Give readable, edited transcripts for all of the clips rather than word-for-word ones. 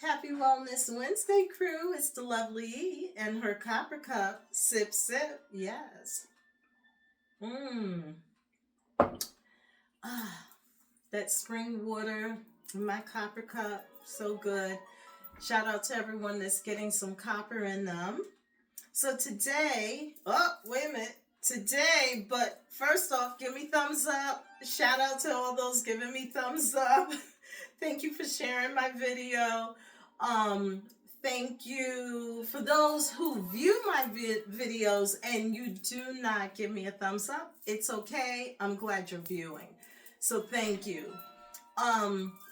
Happy Wellness Wednesday, crew. It's the lovely E and her copper cup. Sip, sip. Yes. Mmm. Ah, that spring water in my copper cup. So good. Shout out to everyone that's getting some copper in them. So today, wait a minute. Today, but first off, give me thumbs up. Shout out to all those giving me thumbs up. Thank you for sharing my video. Um, Thank you for those who view my videos and you do not give me a thumbs up. It's okay. I'm glad you're viewing. So thank you.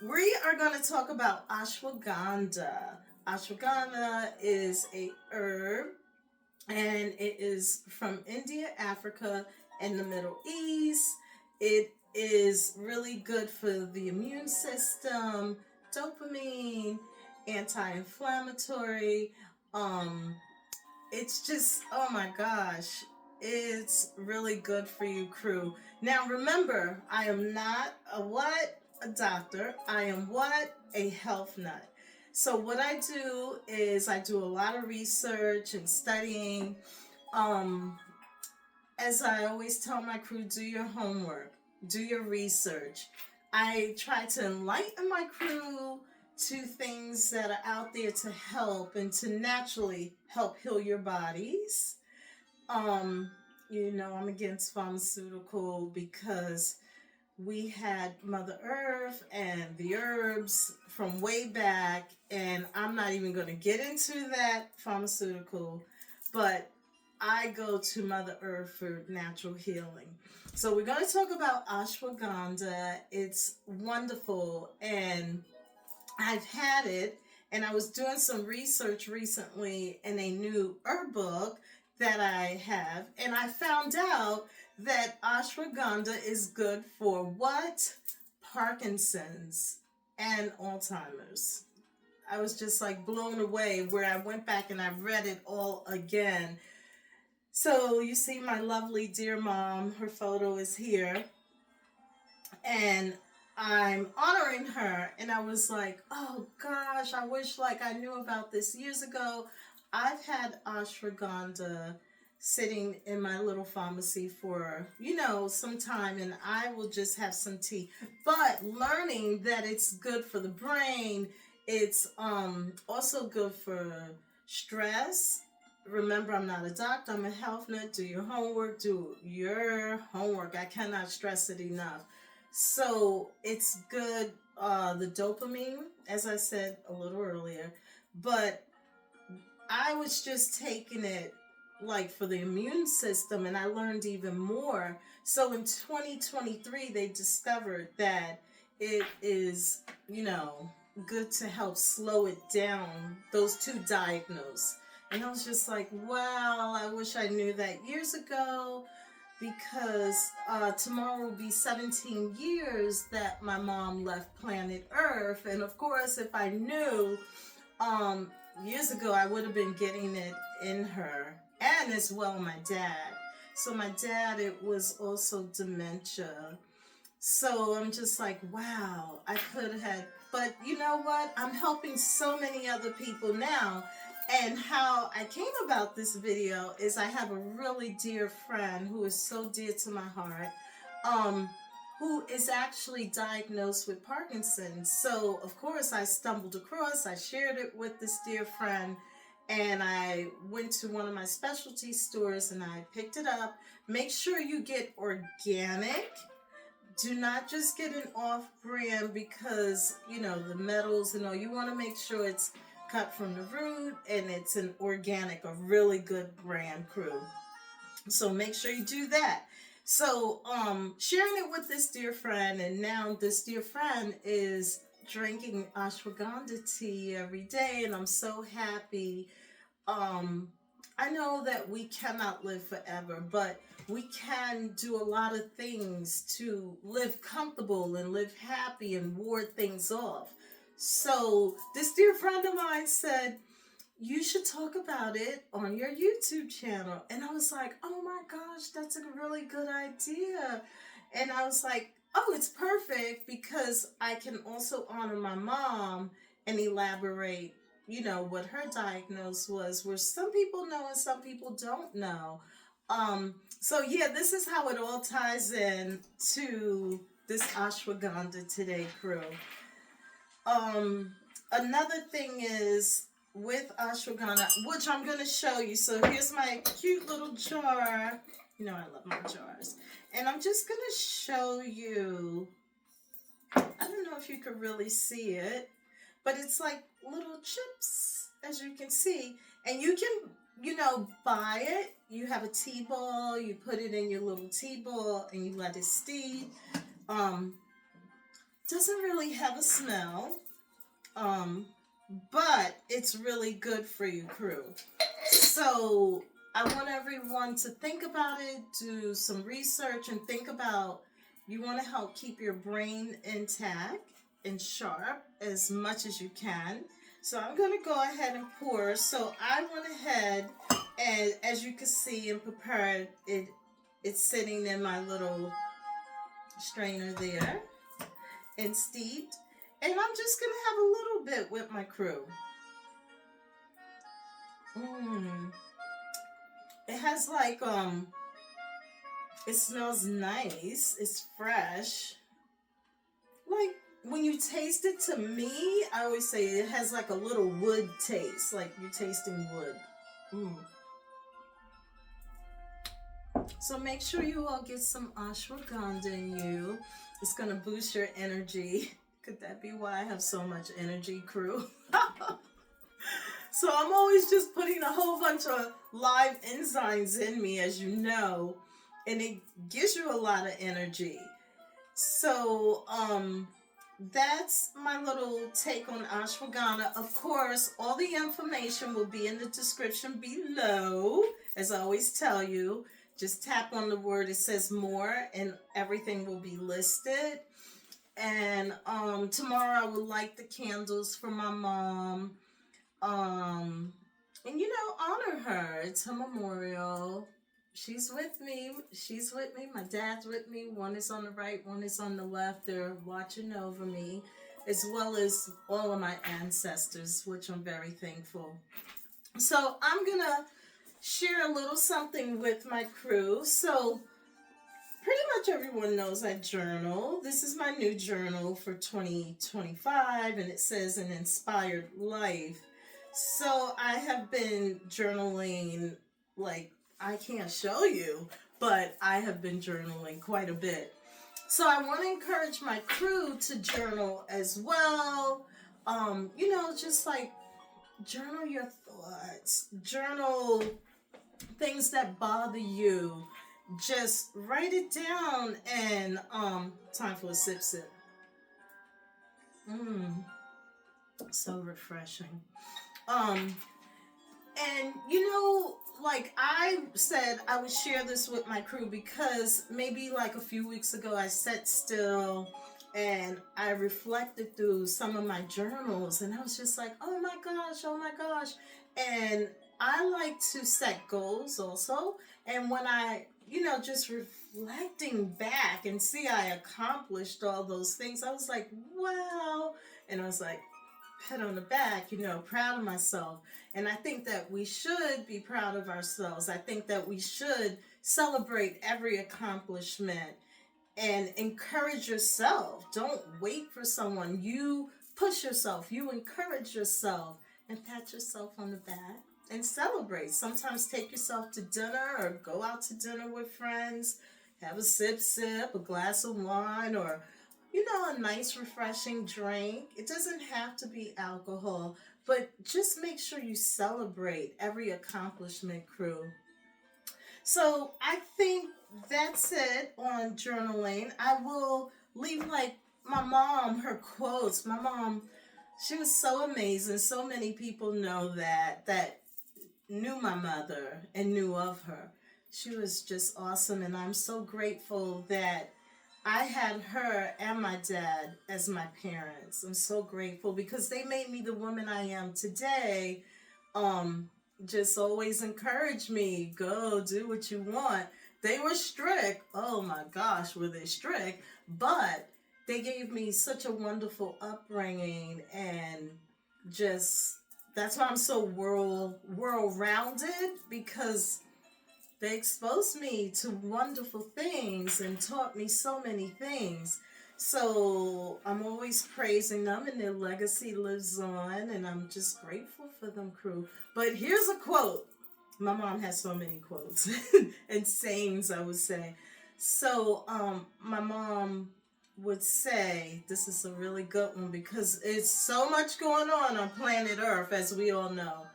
We are going to talk about ashwagandha. Ashwagandha is a herb and it is from India, Africa, and the Middle East. It is really good for the immune system, dopamine, anti-inflammatory. It's just, oh my gosh, it's really good for you, crew. Now remember, I am not a doctor. I am a health nut. So what I do is I do a lot of research and studying. As I always tell my crew, do your homework, do your research. I try to enlighten my crew to things that are out there to help and to naturally help heal your bodies. I'm against pharmaceutical because we had Mother Earth and the herbs from way back, and I'm not even going to get into that pharmaceutical, but I go to Mother Earth for natural healing. So we're going to talk about ashwagandha. It's wonderful, and I've had it, and I was doing some research recently in a new herb book that I have, and I found out that ashwagandha is good for what? Parkinson's and Alzheimer's. I was just like blown away where I went back and I read it all again. So you see my lovely dear mom, her photo is here, and I'm honoring her, and I was like, oh gosh, I wish like I knew about this years ago. I've had ashwagandha sitting in my little pharmacy for, some time, and I will just have some tea. But learning that it's good for the brain, it's also good for stress. Remember, I'm not a doctor, I'm a health nut. Do your homework, I cannot stress it enough. So it's good, the dopamine, as I said a little earlier, but I was just taking it like for the immune system, and I learned even more. So in 2023, they discovered that it is, good to help slow it down, those two diagnosed. And I was just like, wow, I wish I knew that years ago, because tomorrow will be 17 years that my mom left planet Earth. And of course, if I knew years ago, I would have been getting it in her, and as well my dad. So my dad, it was also dementia. So I'm just like, wow, I could have, but you know what? I'm helping so many other people now. And how I came about this video is I have a really dear friend who is so dear to my heart, who is actually diagnosed with Parkinson's. So, of course, I stumbled across, I shared it with this dear friend, and I went to one of my specialty stores and I picked it up. Make sure you get organic. Do not just get an off-brand because, the metals and all. You want to make sure it's cut from the root and it's an organic, a really good brand, crew. So make sure you do that. So sharing it with this dear friend, and now this dear friend is drinking ashwagandha tea every day, and I'm so happy. I know that we cannot live forever, but we can do a lot of things to live comfortable and live happy and ward things off. So this dear friend of mine said, you should talk about it on your YouTube channel. And I was like, oh my gosh, that's a really good idea. And I was like, oh, it's perfect because I can also honor my mom and elaborate, what her diagnosis was, where some people know and some people don't know. So yeah, this is how it all ties in to this ashwagandha today, crew. Another thing is with ashwagandha, which I'm going to show you. So here's my cute little jar. I love my jars. And I'm just going to show you. I don't know if you could really see it, but it's like little chips, as you can see. And you can, buy it. You have a tea ball, you put it in your little tea ball, and you let it steep. Doesn't really have a smell. But it's really good for you, crew. So I want everyone to think about it, do some research, and think about, you want to help keep your brain intact and sharp as much as you can. So I'm going to go ahead and pour. So I went ahead and, as you can see, and prepared it. It's sitting in my little strainer there and steeped. And I'm just going to have a little bit with my crew. It has like, it smells nice. It's fresh. Like, when you taste it, to me, I always say it has like a little wood taste. Like you're tasting wood. So make sure you all get some ashwagandha in you. It's going to boost your energy. Could that be why I have so much energy, crew? So I'm always just putting a whole bunch of live enzymes in me, as you know, and it gives you a lot of energy. So that's my little take on ashwagandha. Of course, all the information will be in the description below. As I always tell you, just tap on the word, it says more, and everything will be listed. And tomorrow I would light the candles for my mom. And honor her. It's her memorial. She's with me. My dad's with me. One is on the right, one is on the left. They're watching over me, as well as all of my ancestors, which I'm very thankful. So I'm gonna share a little something with my crew. So pretty much everyone knows I journal. This is my new journal for 2025, and it says an inspired life. So I have been journaling, like, I can't show you, but I have been journaling quite a bit. So I want to encourage my crew to journal as well. Just like journal your thoughts, journal things that bother you. Just write it down, and time for a sip. So refreshing. And like I said, I would share this with my crew because maybe like a few weeks ago I sat still and I reflected through some of my journals, and I was just like, oh my gosh. And I like to set goals also. And when I, just reflecting back and see I accomplished all those things, I was like, wow. And I was like, pat on the back, proud of myself. And I think that we should be proud of ourselves. I think that we should celebrate every accomplishment and encourage yourself. Don't wait for someone. You push yourself. You encourage yourself and pat yourself on the back and celebrate. Sometimes take yourself to dinner or go out to dinner with friends. Have a sip, a glass of wine, or a nice refreshing drink. It doesn't have to be alcohol, but just make sure you celebrate every accomplishment, crew. So I think that's it on journaling. I will leave like my mom, her quotes. My mom, she was so amazing. So many people know that knew my mother and knew of her. She was just awesome, and I'm so grateful that I had her and my dad as my parents. I'm so grateful because they made me the woman I am today. Just always encouraged me, go do what you want. They were strict. Oh my gosh, were they strict? But they gave me such a wonderful upbringing, and just, that's why I'm so world-rounded, because they exposed me to wonderful things and taught me so many things. So I'm always praising them, and their legacy lives on, and I'm just grateful for them, crew. But here's a quote. My mom has so many quotes and sayings, I would say. So my mom would say, this is a really good one because it's so much going on planet Earth, as we all know.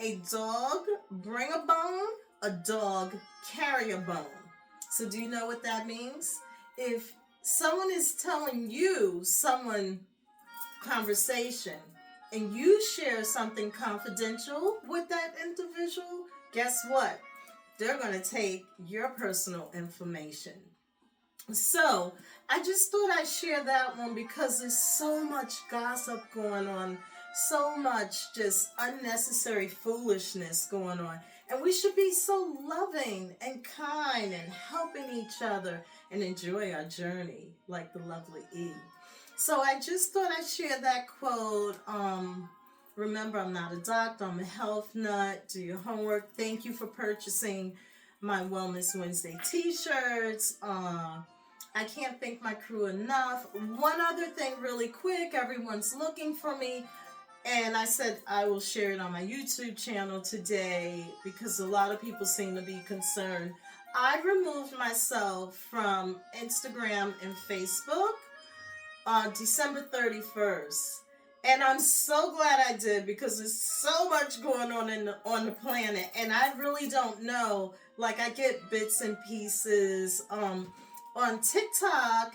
A dog bring a bone, a dog carry a bone. So do you know what that means? If someone is telling you someone conversation and you share something confidential with that individual, guess what? They're going to take your personal information. So I just thought I'd share that one because there's so much gossip going on, so much just unnecessary foolishness going on. And we should be so loving and kind and helping each other and enjoy our journey like the lovely E. So I just thought I'd share that quote. Remember, I'm not a doctor, I'm a health nut. Do your homework. Thank you for purchasing my Wellness Wednesday t-shirts. I can't thank my crew enough. One other thing really quick, everyone's looking for me, and I said I will share it on my YouTube channel today because a lot of people seem to be concerned. I removed myself from Instagram and Facebook on December 31st. And I'm so glad I did because there's so much going on on the planet, and I really don't know. Like, I get bits and pieces. On TikTok,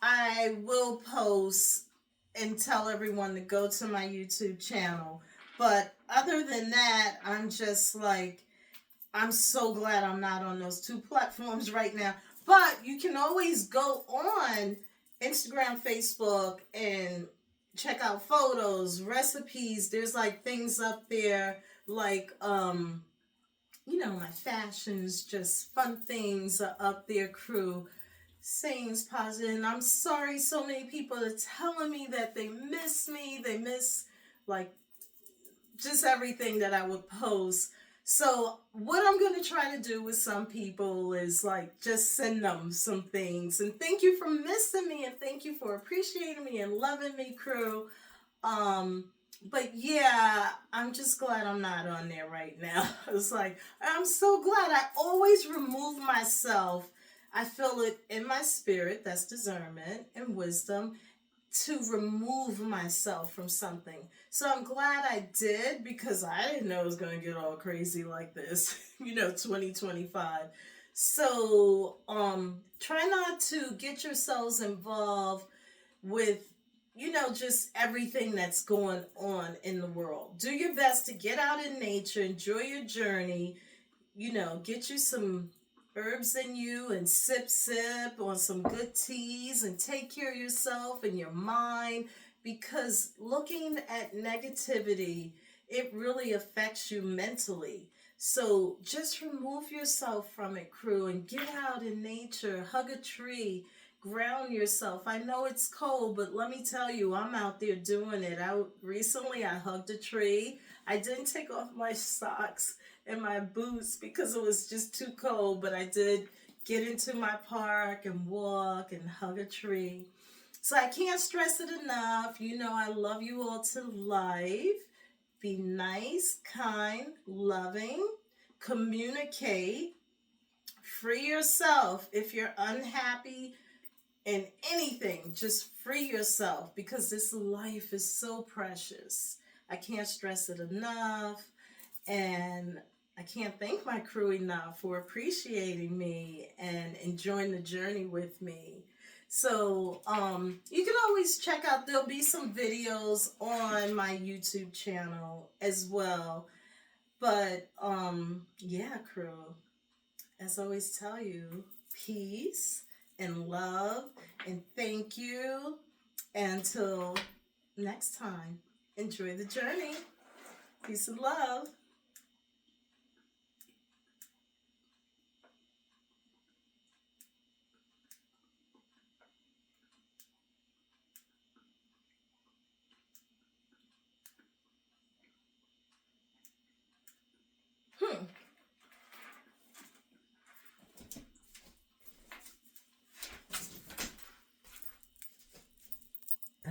I will post and tell everyone to go to my YouTube channel. But other than that, I'm just like, I'm so glad I'm not on those two platforms right now. But you can always go on Instagram, Facebook, and check out photos, recipes. There's like things up there like, you know, my fashions, just fun things are up there, crew. Sayings positive. And I'm sorry so many people are telling me that they miss me. They miss like just everything that I would post. So what I'm going to try to do with some people is like just send them some things. And thank you for missing me, and thank you for appreciating me and loving me, crew. But yeah, I'm just glad I'm not on there right now. It's like, I'm so glad. I always remove myself. I feel it in my spirit, that's discernment and wisdom, to remove myself from something. So I'm glad I did, because I didn't know it was going to get all crazy like this, 2025. So try not to get yourselves involved with, just everything that's going on in the world. Do your best to get out in nature, enjoy your journey, get you some herbs in you and sip on some good teas and take care of yourself and your mind, because looking at negativity, it really affects you mentally. So just remove yourself from it, crew, and get out in nature, hug a tree, ground yourself. I know it's cold, but let me tell you, I'm out there doing it. Recently I hugged a tree. I didn't take off my socks and my boots because it was just too cold, but I did get into my park and walk and hug a tree. So I can't stress it enough. I love you all to life. Be nice, kind, loving, communicate, free yourself. If you're unhappy in anything, just free yourself, because this life is so precious. I can't stress it enough. And I can't thank my crew enough for appreciating me and enjoying the journey with me. So you can always check out, there'll be some videos on my YouTube channel as well. But yeah, crew, as I always tell you, peace and love and thank you. Until next time, enjoy the journey. Peace and love.